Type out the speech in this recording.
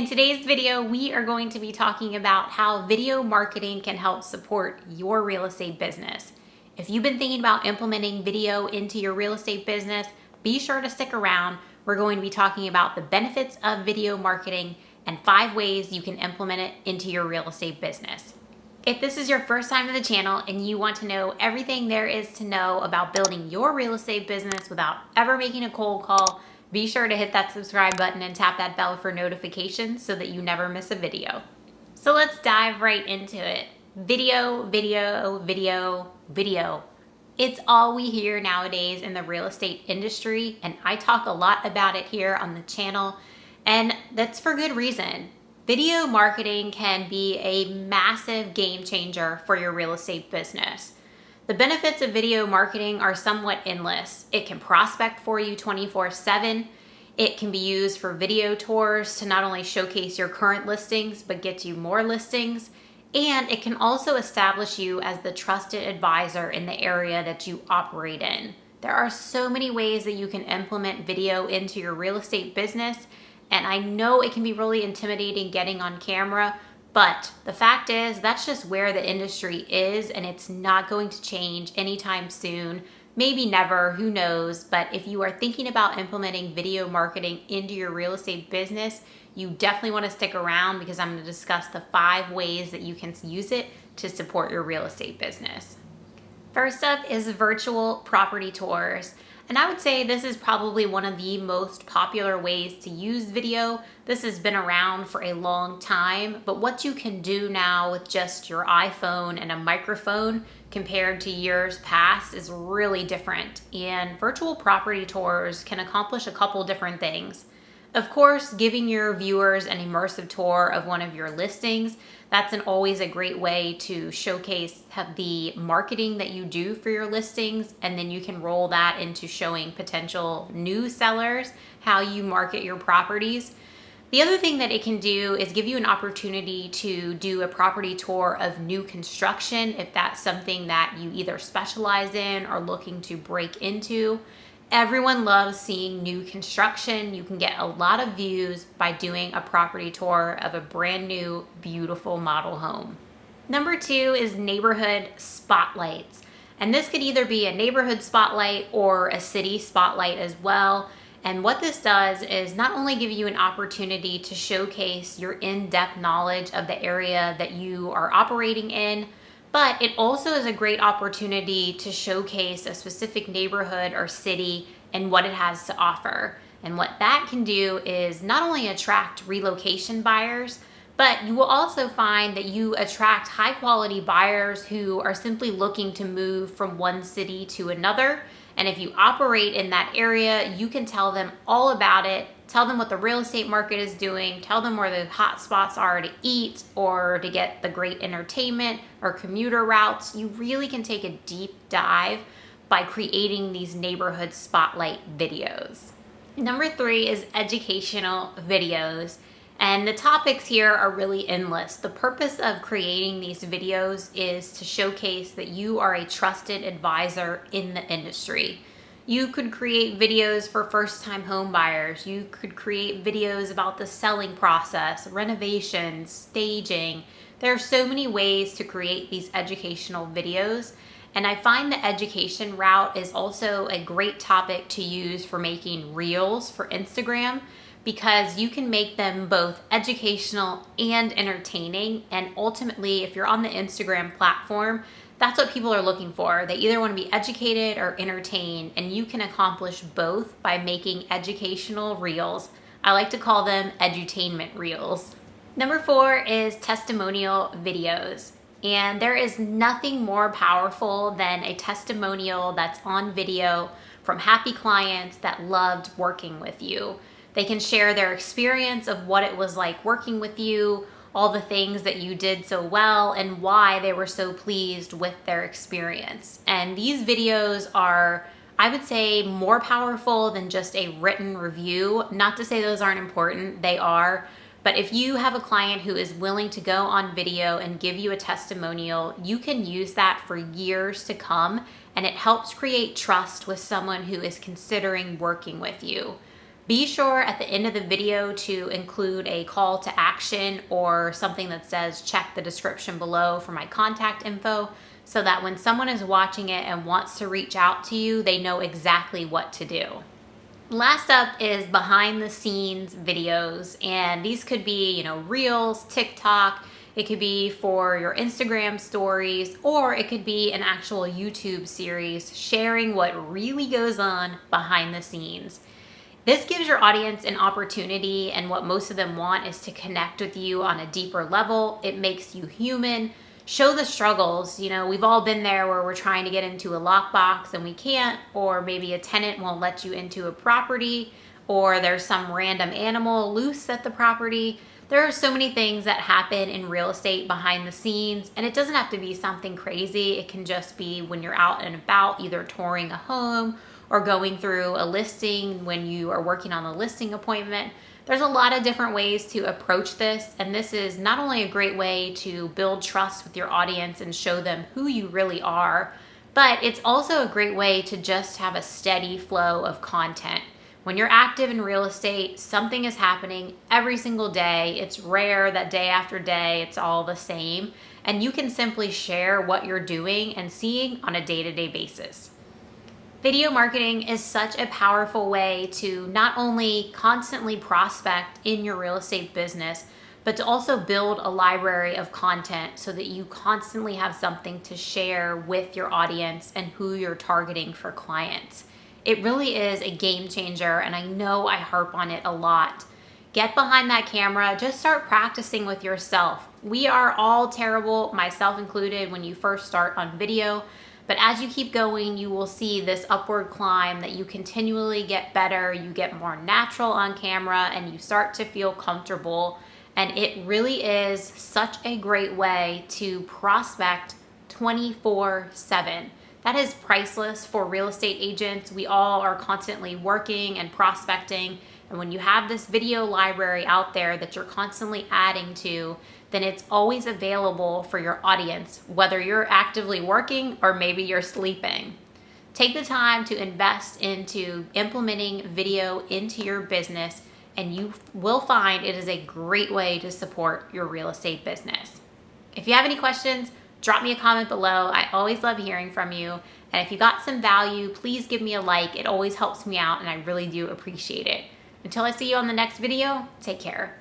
In today's video, we are going to be talking about how video marketing can help support your real estate business. If you've been thinking about implementing video into your real estate business, be sure to stick around. We're going to be talking about the benefits of video marketing and 5 ways you can implement it into your real estate business. If this is your first time to the channel and you want to know everything there is to know about building your real estate business without ever making a cold call, be sure to hit that subscribe button and tap that bell for notifications so that you never miss a video. So let's dive right into it. Video, video, video, video. It's all we hear nowadays in the real estate industry, and I talk a lot about it here on the channel, and that's for good reason. Video marketing can be a massive game changer for your real estate business. The benefits of video marketing are somewhat endless. It can prospect for you 24/7. It can be used for video tours to not only showcase your current listings, but get you more listings. And it can also establish you as the trusted advisor in the area that you operate in. There are so many ways that you can implement video into your real estate business. And I know it can be really intimidating getting on camera, but the fact is that's just where the industry is, and it's not going to change anytime soon. Maybe never, who knows? But if you are thinking about implementing video marketing into your real estate business, you definitely want to stick around because I'm going to discuss the 5 ways that you can use it to support your real estate business. First up is virtual property tours. And I would say this is probably one of the most popular ways to use video. This has been around for a long time, but what you can do now with just your iPhone and a microphone compared to years past is really different. And virtual property tours can accomplish a couple different things. Of course, giving your viewers an immersive tour of one of your listings, that's always a great way to showcase the marketing that you do for your listings, and then you can roll that into showing potential new sellers how you market your properties. The other thing that it can do is give you an opportunity to do a property tour of new construction if that's something that you either specialize in or looking to break into. Everyone loves seeing new construction. You can get a lot of views by doing a property tour of a brand new, beautiful model home. Number 2 is neighborhood spotlights. And this could either be a neighborhood spotlight or a city spotlight as well. And what this does is not only give you an opportunity to showcase your in-depth knowledge of the area that you are operating in, but it also is a great opportunity to showcase a specific neighborhood or city and what it has to offer. And what that can do is not only attract relocation buyers, but you will also find that you attract high quality buyers who are simply looking to move from one city to another. And if you operate in that area, you can tell them all about it, tell them what the real estate market is doing, tell them where the hot spots are to eat or to get the great entertainment or commuter routes. You really can take a deep dive by creating these neighborhood spotlight videos. Number 3 is educational videos. And the topics here are really endless. The purpose of creating these videos is to showcase that you are a trusted advisor in the industry. You could create videos for first-time home buyers. You could create videos about the selling process, renovations, staging. There are so many ways to create these educational videos. And I find the education route is also a great topic to use for making reels for Instagram, because you can make them both educational and entertaining. And ultimately, if you're on the Instagram platform, that's what people are looking for. They either want to be educated or entertained, and you can accomplish both by making educational reels. I like to call them edutainment reels. Number 4 is testimonial videos. And there is nothing more powerful than a testimonial that's on video from happy clients that loved working with you. They can share their experience of what it was like working with you, all the things that you did so well, and why they were so pleased with their experience. And these videos are, I would say, more powerful than just a written review. Not to say those aren't important, they are. But if you have a client who is willing to go on video and give you a testimonial, you can use that for years to come, and it helps create trust with someone who is considering working with you. Be sure at the end of the video to include a call to action or something that says check the description below for my contact info, so that when someone is watching it and wants to reach out to you, they know exactly what to do. Last up is behind the scenes videos, and these could be, Reels, TikTok, it could be for your Instagram stories, or it could be an actual YouTube series sharing what really goes on behind the scenes. This gives your audience an opportunity, and what most of them want is to connect with you on a deeper level. It makes you human. Show the struggles. We've all been there where we're trying to get into a lockbox and we can't, or maybe a tenant won't let you into a property, or there's some random animal loose at the property. There are so many things that happen in real estate behind the scenes, and it doesn't have to be something crazy. It can just be when you're out and about, either touring a home or going through a listing when you are working on a listing appointment. There's a lot of different ways to approach this, and this is not only a great way to build trust with your audience and show them who you really are, but it's also a great way to just have a steady flow of content. When you're active in real estate, something is happening every single day. It's rare that day after day it's all the same, and you can simply share what you're doing and seeing on a day-to-day basis. Video marketing is such a powerful way to not only constantly prospect in your real estate business, but to also build a library of content so that you constantly have something to share with your audience and who you're targeting for clients. It really is a game changer, and I know I harp on it a lot. Get behind that camera, just start practicing with yourself. We are all terrible, myself included, when you first start on video. But as you keep going, you will see this upward climb that you continually get better, you get more natural on camera, and you start to feel comfortable. And it really is such a great way to prospect 24/7. That is priceless for real estate agents. We all are constantly working and prospecting. And when you have this video library out there that you're constantly adding to, then it's always available for your audience, whether you're actively working or maybe you're sleeping. Take the time to invest into implementing video into your business, and you will find it is a great way to support your real estate business. If you have any questions, drop me a comment below. I always love hearing from you. And if you got some value, please give me a like. It always helps me out, and I really do appreciate it. Until I see you on the next video, take care.